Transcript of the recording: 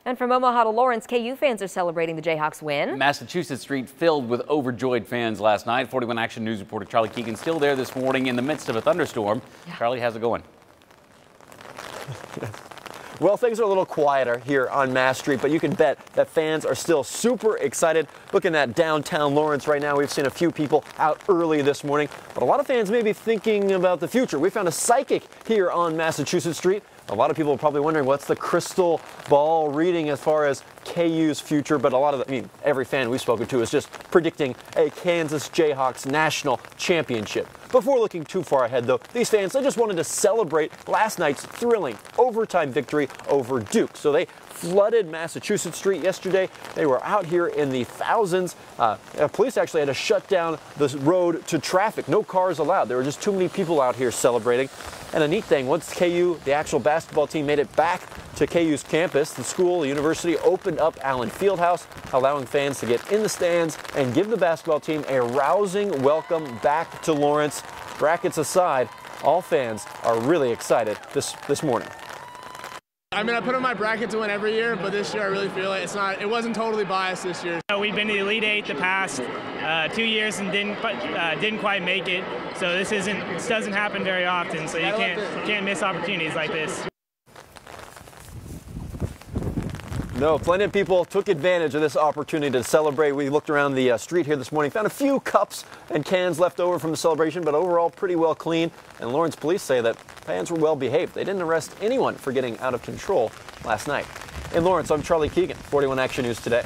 And from Omaha to Lawrence, KU fans are celebrating the Jayhawks win. Massachusetts Street filled with overjoyed fans last night. 41 Action News reporter Charlie Keegan still there this morning in the midst of a thunderstorm. Yeah. Charlie, how's it going? Well, things are a little quieter here on Mass Street, but you can bet that fans are still super excited. Looking at downtown Lawrence right now, we've seen a few people out early this morning, but a lot of fans may be thinking about the future. We found a psychic here on Massachusetts Street. A lot of people are probably wondering what's the crystal ball reading as far as KU's future, but every fan we've spoken to is just predicting a Kansas Jayhawks national championship. Before looking too far ahead, though, these fans, they just wanted to celebrate last night's thrilling overtime victory over Duke. So they flooded Massachusetts Street yesterday. They were out here in the thousands. Police actually had to shut down the road to traffic. No cars allowed. There were just too many people out here celebrating. And a neat thing, once KU, the actual basketball team, made it back to KU's campus, the school, the university, opened up Allen Fieldhouse, allowing fans to get in the stands and give the basketball team a rousing welcome back to Lawrence. Brackets aside, all fans are really excited this morning. I put in my bracket to win every year, but this year I really feel it wasn't totally biased this year. We've been to the Elite Eight the past 2 years and didn't quite make it. So this doesn't happen very often. So you can't miss opportunities like this. No, plenty of people took advantage of this opportunity to celebrate. We looked around the street here this morning, found a few cups and cans left over from the celebration, but overall pretty well clean. And Lawrence police say that fans were well behaved. They didn't arrest anyone for getting out of control last night. In Lawrence, I'm Charlie Keegan, 41 Action News Today.